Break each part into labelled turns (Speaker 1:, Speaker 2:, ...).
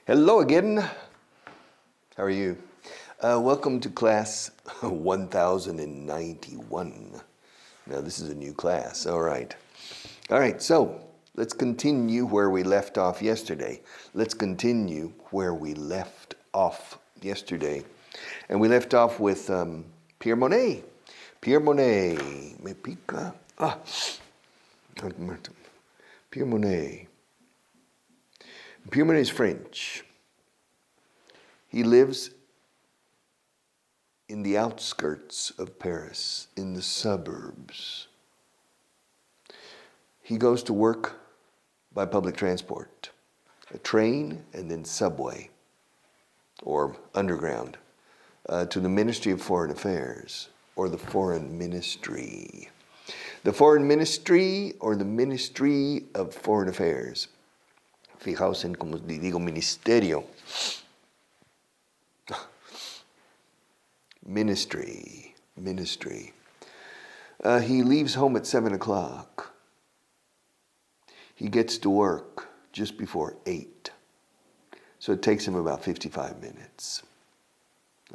Speaker 1: Hello again. How are you? Welcome to class 1091. Now this is a new class. All right, so let's continue where we left off yesterday. And we left off with Pierre Monet. Pierre Monet. Me pica. Pierre Monet. Pierre Monet is French. He lives in the outskirts of Paris, in the suburbs. He goes to work by public transport, a train and then subway or underground, to the Ministry of Foreign Affairs or the Foreign Ministry. The Foreign Ministry or the Ministry of Foreign Affairs. Fijaos en como digo ministerio. Ministry. He leaves home at 7 o'clock. He gets to work just before 8. So it takes him about 55 minutes.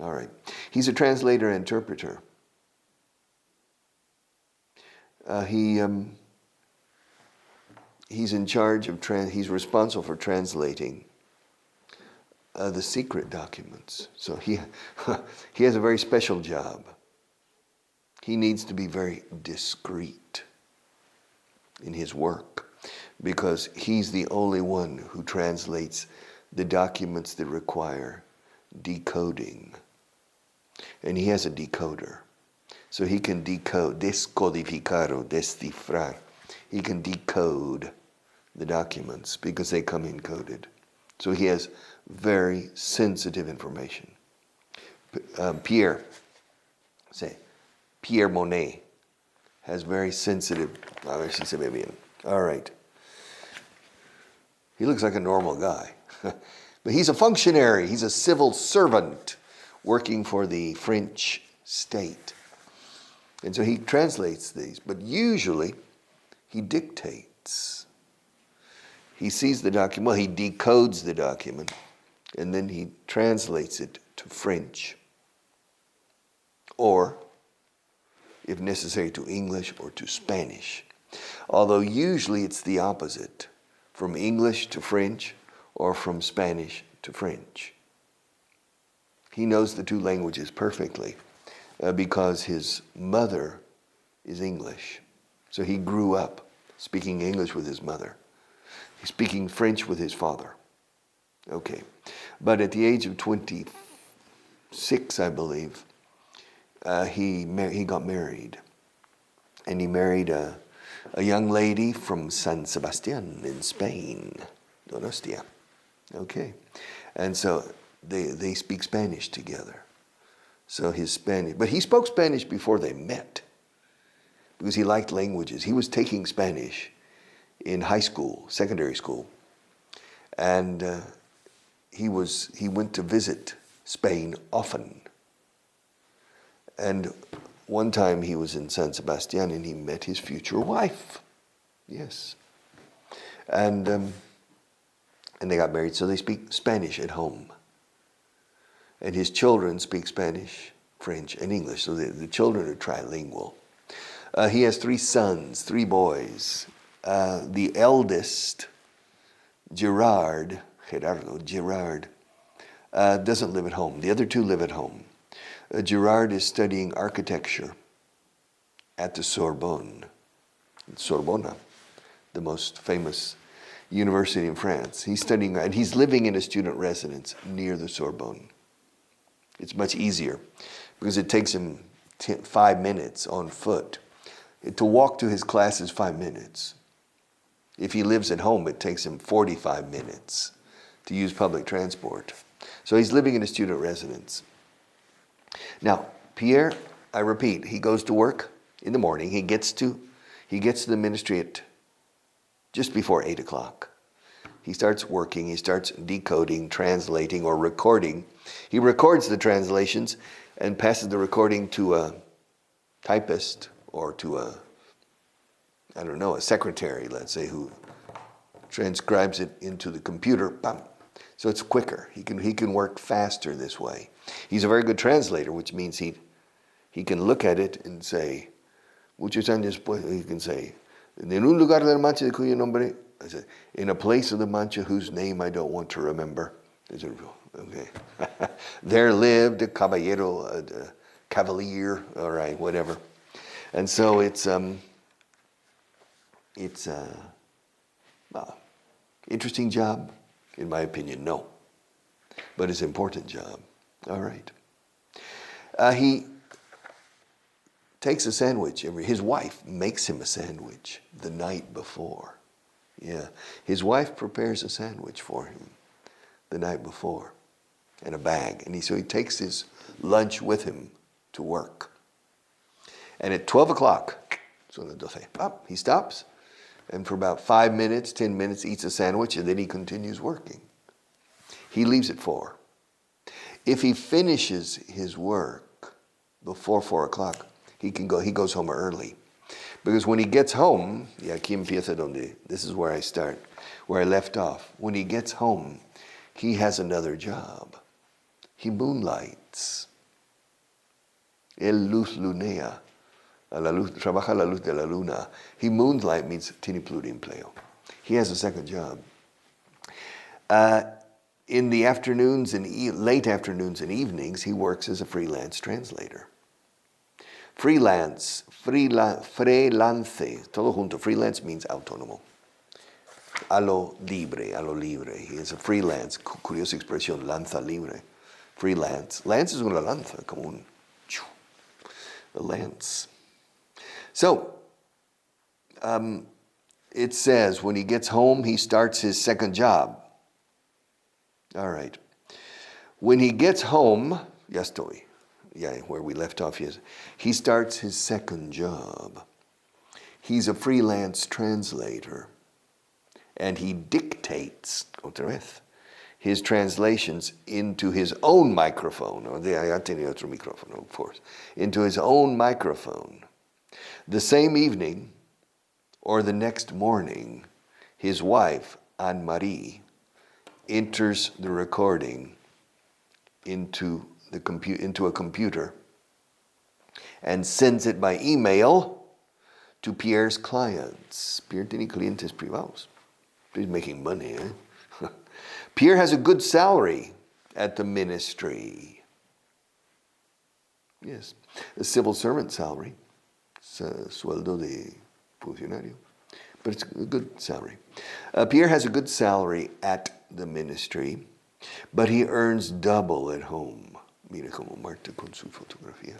Speaker 1: All right. He's a translator and interpreter. He's in charge of, he's responsible for translating the secret documents. So he has a very special job. He needs to be very discreet in his work because he's the only one who translates the documents that require decoding. And he has a decoder. So he can decode, descodificar o descifrar. He can decode the documents because they come encoded. So he has very sensitive information. Pierre Monet has very sensitive, a ver si se ve bien. All right. He looks like a normal guy. But he's a functionary. He's a civil servant working for the French state. And so he translates these, but usually he dictates. He sees the document, well, he decodes the document, and then he translates it to French, or, if necessary, to English or to Spanish. Although usually it's the opposite, from English to French or from Spanish to French. He knows the two languages perfectly because his mother is English. So he grew up speaking English with his mother. He's speaking French with his father. Okay. But at the age of 26, I believe, he got married. And he married a young lady from San Sebastián in Spain, Donostia. Okay. And so they speak Spanish together. So his Spanish, but he spoke Spanish before they met because he liked languages. He was taking Spanish in high school, secondary school. And he went to visit Spain often. And one time he was in San Sebastián and he met his future wife. Yes. And they got married, so they speak Spanish at home. And his children speak Spanish, French, and English, so the children are trilingual. He has 3 sons, 3 boys. The eldest, Gerard, doesn't live at home. The other 2 live at home. Gerard is studying architecture at the Sorbonne, the most famous university in France. He's studying, and he's living in a student residence near the Sorbonne. It's much easier because it takes him 5 minutes on foot. To walk to his class is 5 minutes. If he lives at home, it takes him 45 minutes to use public transport. So he's living in a student residence. Now, Pierre, I repeat, he goes to work in the morning. He gets to the ministry at just before 8 o'clock. He starts working, he starts decoding, translating, or recording. He records the translations and passes the recording to a typist or to a secretary, let's say, who transcribes it into the computer. Bam. So it's quicker. He can work faster this way. He's a very good translator, which means he can look at it and say, muchos años después, he can say, en un lugar de la Mancha de cuyo nombre, in a place of the Mancha whose name I don't want to remember. Okay. There lived a caballero, a cavalier, all right, whatever. And so it's interesting job, in my opinion, no. But it's an important job. All right. He takes a sandwich. His wife makes him a sandwich the night before. Yeah. His wife prepares a sandwich for him the night before in a bag. And so he takes his lunch with him to work. And at 12 o'clock, he stops. And for about 5 minutes, 10 minutes, eats a sandwich, and then he continues working. He leaves at 4. If he finishes his work before 4 o'clock, he goes home early. Because when he gets home, aquí empieza donde, this is where I start, where I left off. When he gets home, he has another job. He moonlights. Él luz lunea. Trabaja la luz de la luna. He moonlight means tiene pluriempleo. He has a second job. In the afternoons and late afternoons and evenings, he works as a freelance translator. Freelance, todo junto. Freelance means autónomo. A lo libre. He is a freelance. Curiosa expresión, lanza libre. Freelance. Lance es una lanza, como a lance. So, it says when he gets home, he starts his second job. All right. When he gets home, where we left off, he starts his second job. He's a freelance translator. And he dictates, otra vez, his translations into his own microphone, of course, into his own microphone. The same evening, or the next morning, his wife, Anne-Marie, enters the recording into a computer and sends it by email to Pierre's clients. Pierre tiene clientes privados. He's making money, eh? Pierre has a good salary at the ministry. Yes, a civil servant salary. It's a sueldo de funcionario. But it's a good salary. Pierre has a good salary at the ministry, but he earns double at home. Mira como Marta con su fotografía.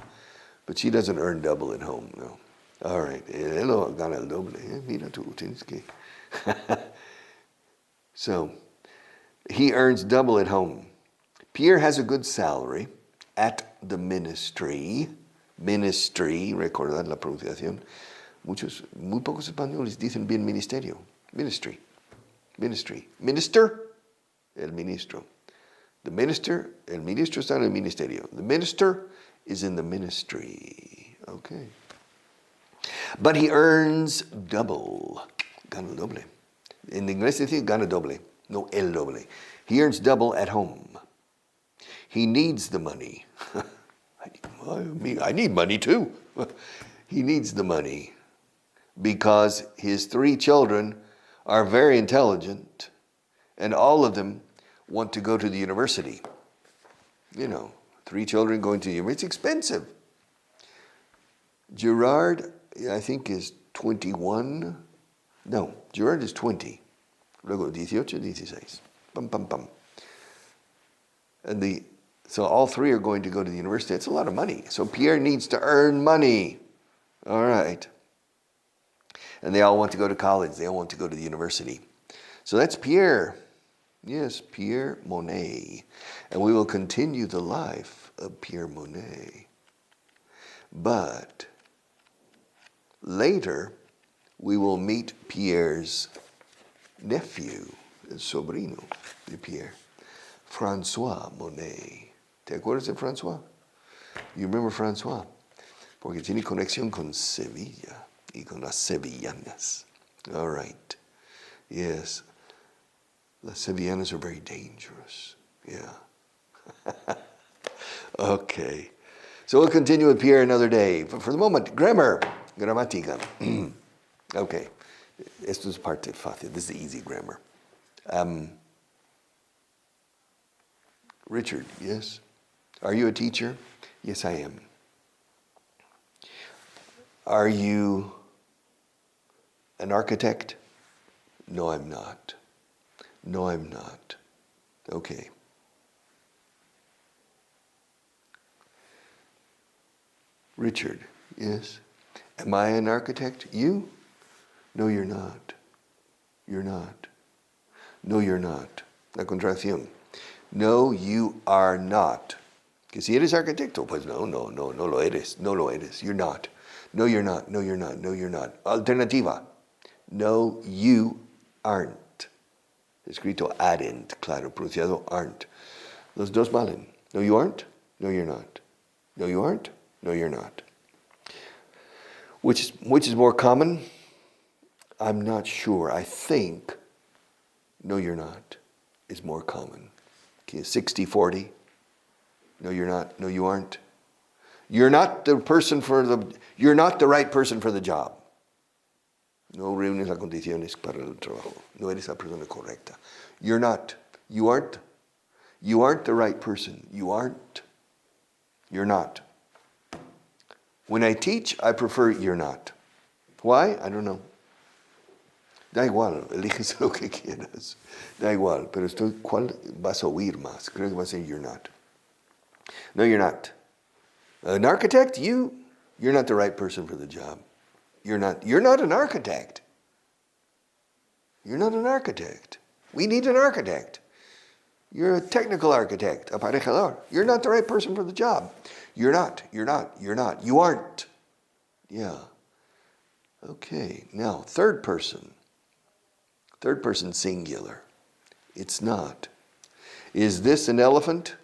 Speaker 1: But she doesn't earn double at home, no. All right, él gana el doble. Mira tú, tienes que... So, he earns double at home. Pierre has a good salary at the ministry. Ministry, recordad la pronunciación. Muy pocos españoles dicen bien ministerio. Ministry. Minister, el ministro. The minister, el ministro está en el ministerio. The minister is in the ministry. Okay. But he earns double. Gana doble. En inglés dice gana doble. No, el doble. He earns double at home. He needs the money. I need money too. He needs the money because his 3 children are very intelligent and all of them want to go to the university. 3 children going to the university. It's expensive. Gerard, I think, is 21. No, Gerard is 20. Luego 18, 16. Pam, pam, pam. And so all 3 are going to go to the university. It's a lot of money. So Pierre needs to earn money. All right. And they all want to go to college. They all want to go to the university. So that's Pierre. Yes, Pierre Monet. And we will continue the life of Pierre Monet. But later, we will meet Pierre's nephew, el sobrino de Pierre, François Monet. ¿Te acuerdas de François? You remember François? Porque tiene conexión con Sevilla y con las sevillanas. All right. Yes. Las sevillanas are very dangerous. Yeah. Okay. So we'll continue with Pierre another day. But for the moment, grammar. Gramática. Okay. Esto es parte fácil. This is the easy grammar. Richard, yes? Are you a teacher? Yes, I am. Are you an architect? No, I'm not. No, I'm not. Okay. Richard, yes? Am I an architect? You? No, you're not. You're not. No, you're not. La contracción. No, you are not. Que si eres arquitecto, pues no lo eres. No lo eres. You're not. No, you're not. No, you're not. No, you're not. Alternativa. No, you aren't. Escrito aren't, claro, pronunciado aren't. Los dos valen. No, you aren't. No, you're not. No, you aren't. No, you're not. Which is more common? I'm not sure. I think no, you're not is more common. Okay, 60-40. No, you're not. No, you aren't. You're not the right person for the job. No reúnes las condiciones para el trabajo. No eres la persona correcta. You're not. You aren't. You aren't the right person. You aren't. You're not. When I teach, I prefer you're not. Why? I don't know. Da igual, eliges lo que quieras. Da igual, pero ¿cuál vas a oír más? Creo que vas a decir you're not. No, you're not. An architect, you're not the right person for the job. You're not an architect. You're not an architect. We need an architect. You're a technical architect, aparejador. You're not the right person for the job. You're not. You aren't. Yeah. Okay, now third person. Third person singular. It's not. Is this an elephant?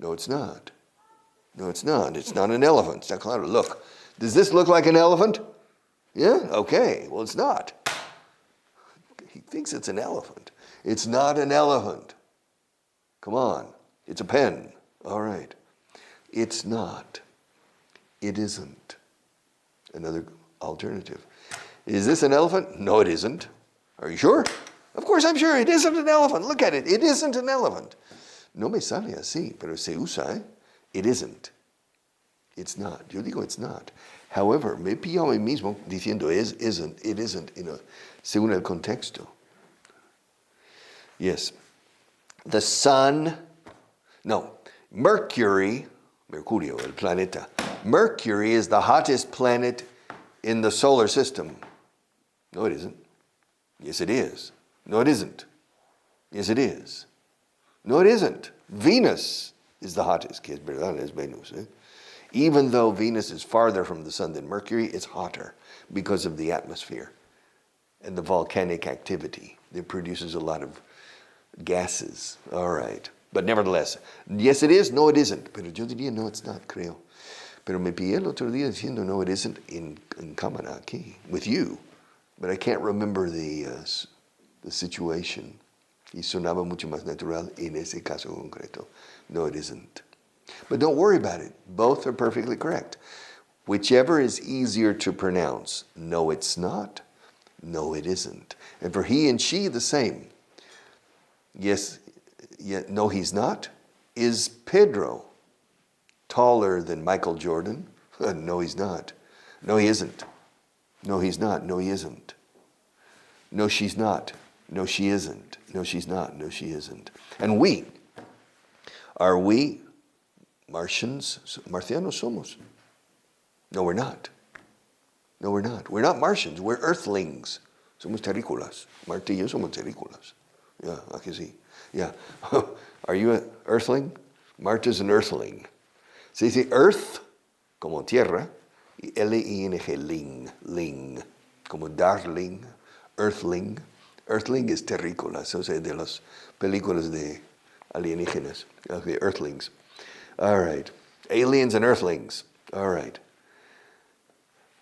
Speaker 1: No, it's not. No, it's not. It's not an elephant. Está claro. Look. Does this look like an elephant? Yeah? Okay. Well, it's not. He thinks it's an elephant. It's not an elephant. Come on. It's a pen. All right. It's not. It isn't. Another alternative. Is this an elephant? No, it isn't. Are you sure? Of course I'm sure. It isn't an elephant. Look at it. It isn't an elephant. No me sale así, pero se usa, ¿eh? It isn't. It's not. Yo digo it's not. However, me he pillado a mí mismo diciendo isn't, it isn't, según el contexto. Yes. The sun, no, Mercurio, el planeta. Mercury is the hottest planet in the solar system. No, it isn't. Yes, it is. No, it isn't. Yes, it is. No, it isn't. Venus is the hottest. Que es verdad, es Venus. Even though Venus is farther from the sun than Mercury, it's hotter because of the atmosphere and the volcanic activity that produces a lot of gases. All right. But nevertheless, yes, it is. No, it isn't. Pero yo diría, no, it's not, creo. Pero me pillé el otro día diciendo, no, it isn't en cámara aquí, with you. But I can't remember the situation. Y sonaba mucho más natural en ese caso concreto. No, it isn't. But don't worry about it. Both are perfectly correct. Whichever is easier to pronounce. No, it's not. No, it isn't. And for he and she, the same. Yes, no, he's not. Is Pedro taller than Michael Jordan? No, he's not. No, he isn't. No, he's not. No, he isn't. No, she's not. No, she isn't. No, she's not. No, she isn't. And we, are we Martians? Marcianos somos. No, we're not. No, we're not. We're not Martians. We're Earthlings. Somos terrícolas. Marta y yo somos terrícolas. Yeah, ¿a que sí? Yeah. Are you an Earthling? Marta's an Earthling. Se dice Earth, como tierra, y L-I-N-G, ling, como darling, Earthling. Earthling is terrícola, so es de las películas de alienígenas, okay, Earthlings. All right. Aliens and Earthlings. All right.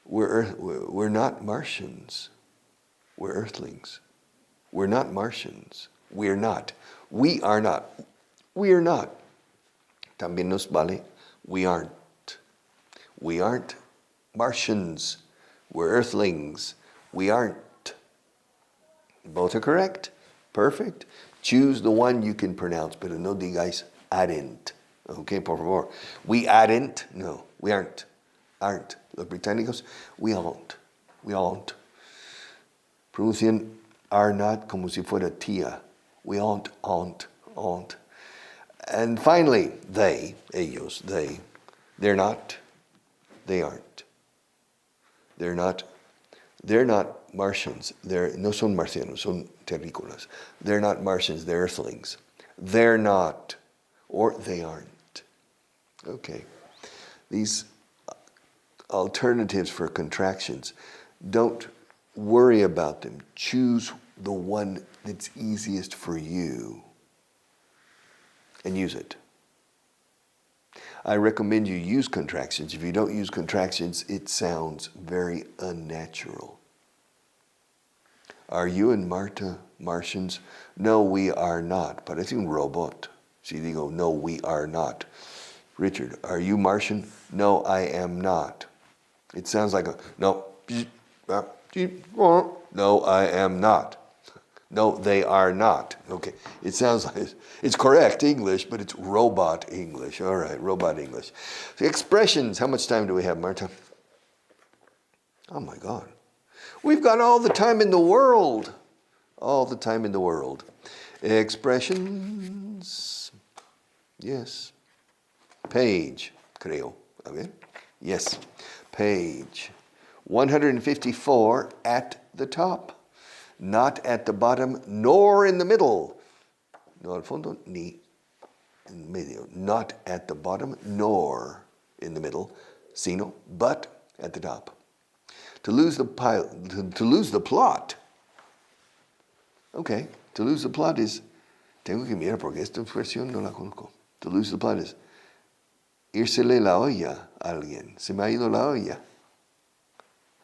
Speaker 1: We're not Martians. We're Earthlings. We're not Martians. We're not. We are not. We are not. También nos vale. We aren't. We aren't Martians. We're Earthlings. We aren't. Both are correct. Perfect. Choose the one you can pronounce, pero no digáis aren't. Okay, por favor. We aren't. No, we aren't. Aren't. Los británicos, we aren't. We aren't. Pronuncian are not como si fuera tía. We aren't. And finally, they, ellos, they. They're not. They aren't. They're not Martians. No son marcianos, son terrícolas. They're not Martians, they're Earthlings. They're not, or they aren't. Okay. These alternatives for contractions, don't worry about them. Choose the one that's easiest for you and use it. I recommend you use contractions. If you don't use contractions, it sounds very unnatural. Are you and Marta Martians? No, we are not. Parece un robot. Si digo, no, we are not. Richard, are you Martian? No, I am not. It sounds like a, no, no, I am not. No, they are not. Okay, it sounds like it's correct English, but it's robot English. All right, robot English. The expressions, how much time do we have, Marta? Oh my God. We've got all the time in the world. All the time in the world. Expressions. Yes. Page, creo. A ver. Yes. Page. 154 at the top. Not at the bottom, nor in the middle. No al fondo, ni en medio. Not at the bottom, nor in the middle, sino, but at the top. To lose the plot. Okay, to lose the plot is, tengo que mirar porque esta expresión no la conozco. To lose the plot is, írsele la olla a alguien. Se me ha ido la olla.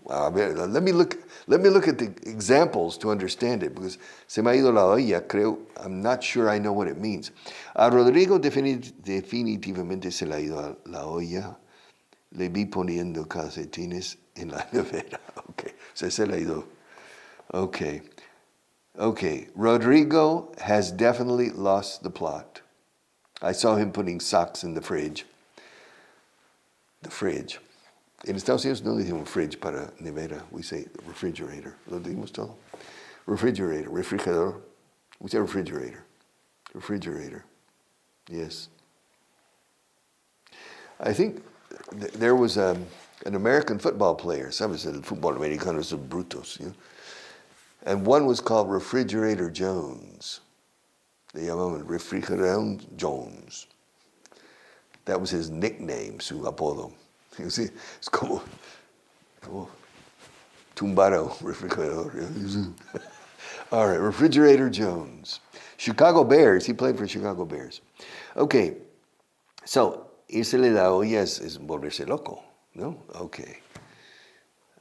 Speaker 1: Wow, let me look at the examples to understand it, because se me ha ido la olla, creo, I'm not sure I know what it means. A Rodrigo definitivamente se le ha ido la olla. Le vi poniendo calcetines en la nevera. Okay, se le ha ido. Okay. Rodrigo has definitely lost the plot. I saw him putting socks in the fridge. The fridge. En Estados Unidos no decimos fridge para nevera. We say refrigerator. Lo decimos todo. Refrigerator, refrigerador. We say refrigerator. Refrigerator. Yes. I think there was an American football player. Sabes, el fútbol americano es brutos. You know? And one was called Refrigerator Jones. They llamaban Refrigerator Jones. That was his nickname, su apodo. You see, it's como tumbado refrigerador. All right, Refrigerator Jones. Chicago Bears, he played for Chicago Bears. Okay, so, írsele la olla es volverse loco, ¿no? Okay.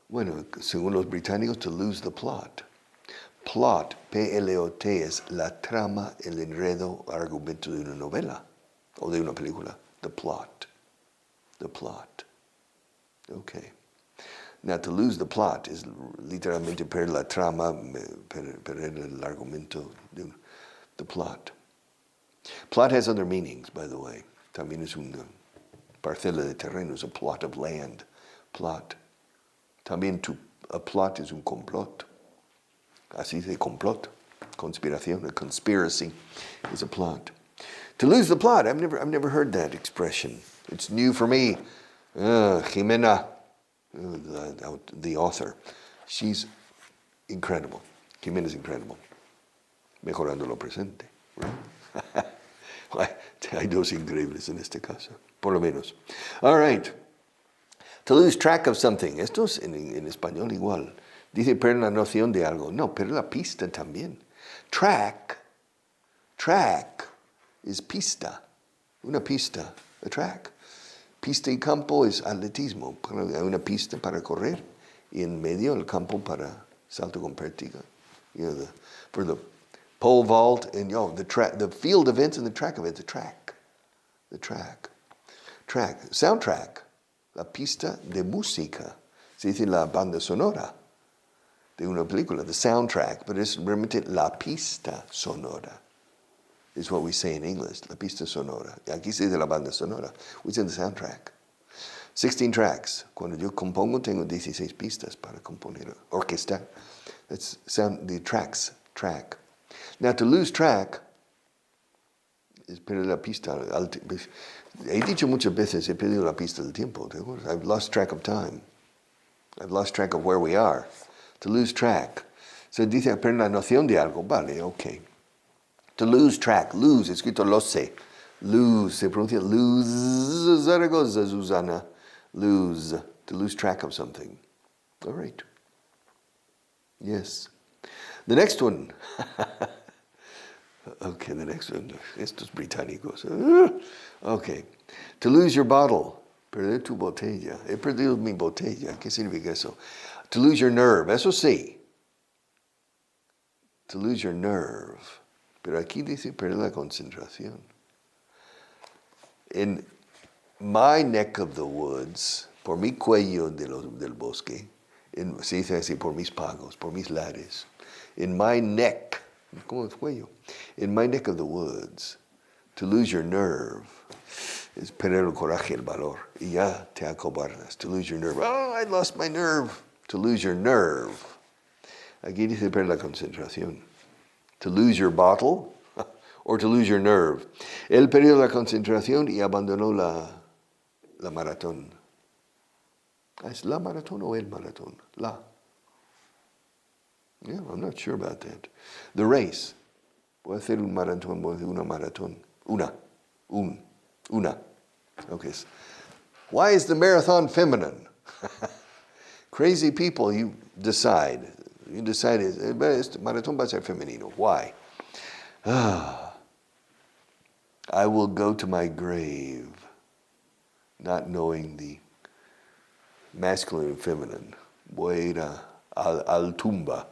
Speaker 1: Bueno, según los británicos, to lose the plot. Plot, P-L-O-T, es la trama, el enredo, argumento de una novela o de una película. The plot. The plot. Okay. Now, to lose the plot is literalmente perder la trama, perder el argumento, the plot. Plot has other meanings, by the way. También es una parcela de terreno, es a plot of land. Plot. También a plot es un complot. Así de complot. Conspiración, a conspiracy is a plot. To lose the plot, I've never heard that expression. It's new for me. Jimena, the author, she's incredible. Jimena's incredible. Mejorando lo presente. Right? Hay dos increíbles en este caso, por lo menos. All right. To lose track of something. Esto es en español igual. Dice perder la noción de algo. No, perder la pista también. Track is pista. Una pista, a track. Pista y campo es atletismo. Hay una pista para correr y en medio el campo para salto con pértiga. You know, for the pole vault, and the field events and the track events, the track, soundtrack, la pista de música, se dice la banda sonora de una película, the soundtrack, but it's realmente la pista sonora, is what we say in English, la pista sonora. Y aquí se dice la banda sonora, we say the soundtrack. 16 tracks. Cuando yo compongo, tengo 16 pistas para componer, orquesta. That's sound, the track. Now, to lose track es perder la pista. He dicho muchas veces, he perdido la pista del tiempo. I've lost track of time. I've lost track of where we are. To lose track. Se dice perder la noción de algo. Vale, okay. To lose track. Lose, escrito lose. Lose, se pronuncia lose. Zaragoza, Susana. Lose. To lose track of something. All right. Yes. The next one. Okay, the next one. Estos británicos. Okay. To lose your bottle. Perder tu botella. He perdido mi botella. ¿Qué significa eso? To lose your nerve. Eso sí. To lose your nerve. Pero aquí dice perder la concentración. In my neck of the woods, por mi cuello del bosque, se dice así, por mis pagos, por mis lares. In my neck, ¿cómo es cuello? In my neck of the woods, to lose your nerve es perder el coraje, el valor. Y ya te acobardas. To lose your nerve. Oh, I lost my nerve. To lose your nerve. Aquí dice perder la concentración. To lose your bottle or to lose your nerve. Él perdió la concentración y abandonó la maratón. ¿Es la maratón o el maratón? La. Yeah, I'm not sure about that. The race. Voy a hacer un maratón, voy a hacer una maratón. Una. Okay. Why is the marathon feminine? Crazy people, you decide. You decide, este maratón va a ser femenino. Why? I will go to my grave not knowing the masculine and feminine. Voy a ir a la tumba,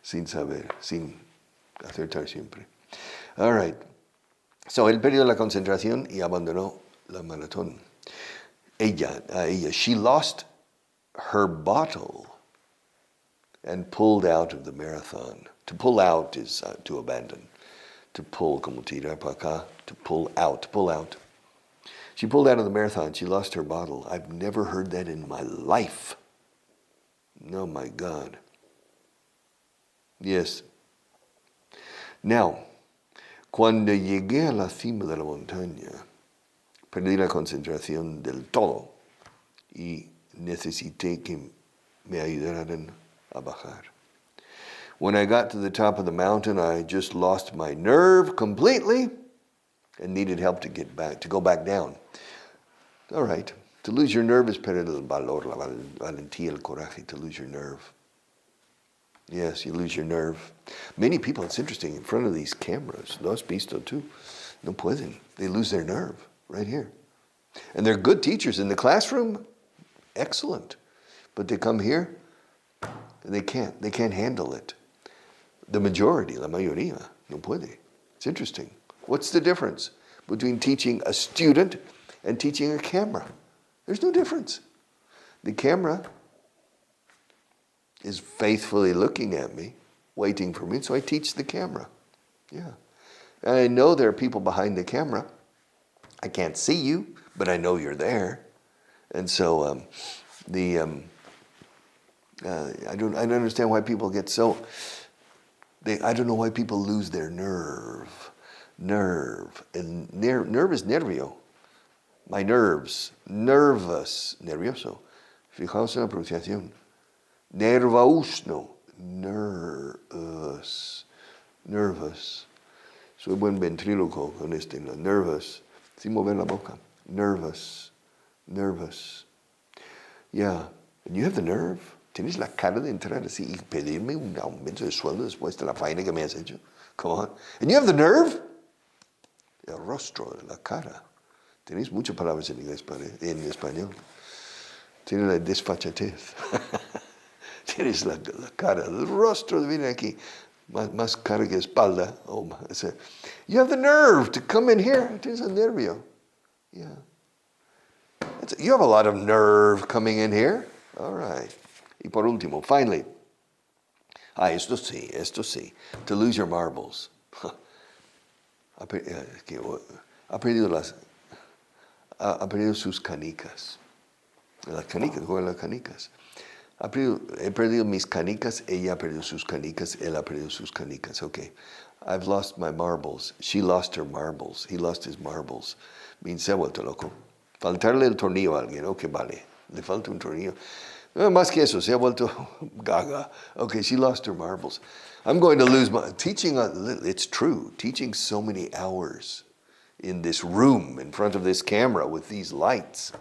Speaker 1: sin saber, sin acertar siempre. All right. So, él perdió la concentración y abandonó la maratón. Ella, she lost her bottle and pulled out of the marathon. To pull out is to abandon. To pull, como tirar para acá, to pull out. She pulled out of the marathon. She lost her bottle. I've never heard that in my life. Oh, my God. Yes. Now, cuando llegué a la cima de la montaña, perdí la concentración del todo y necesité que me ayudaran a bajar. When I got to the top of the mountain, I just lost my nerve completely and needed help to go back down. All right. To lose your nerve is perder el valor, la valentía, el coraje, to lose your nerve. Yes, you lose your nerve. Many people, it's interesting, in front of these cameras, lo has visto tú, no pueden. They lose their nerve right here. And they're good teachers in the classroom, excellent. But they come here, they can't handle it. The majority, la mayoría, no puede. It's interesting. What's the difference between teaching a student and teaching a camera? There's no difference. The camera is faithfully looking at me, waiting for me, so I teach the camera. Yeah. And I know there are people behind the camera. I can't see you, but I know you're there. And so I don't understand why people get so... I don't know why people lose their nerve. And nerve is nervio. My nerves. Nervous. Nervioso. Fijaos en la pronunciación. Nervausno. Nervous. Soy buen ventríloco con nervous. Sin mover la boca. Nervous. Yeah. And you have the nerve. ¿Tienes la cara de entrar así y pedirme un aumento de sueldo después de la faena que me has hecho? Come on. And you have the nerve? El rostro, la cara. Tenéis muchas palabras en inglés, en español. Tienes la desfachatez. Tienes la cara, el rostro de venir aquí. Más cara que espalda. Oh, you have the nerve to come in here. Tienes el nervio. Yeah. You have a lot of nerve coming in here. All right. Y por último, finally. Esto sí. To lose your marbles. Ha perdido sus canicas. Las canicas, juega las canicas. He perdido mis canicas, ella ha perdido sus canicas, él ha perdido sus canicas. Okay. I've lost my marbles. She lost her marbles. He lost his marbles. Means se ha vuelto loco. Faltarle el tornillo a alguien. Okay, vale. Le falta un tornillo. No, más que eso, se ha vuelto gaga. Okay, she lost her marbles. I'm going to lose my... Teaching, it's true. Teaching so many hours in this room, in front of this camera with these lights.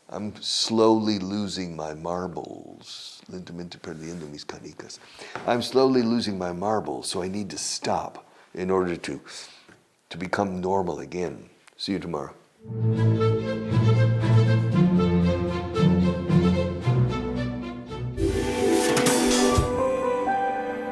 Speaker 1: I'm slowly losing my marbles. Lentamente perdiendo mis canicas. I'm slowly losing my marbles, so I need to stop in order to become normal again. See you tomorrow.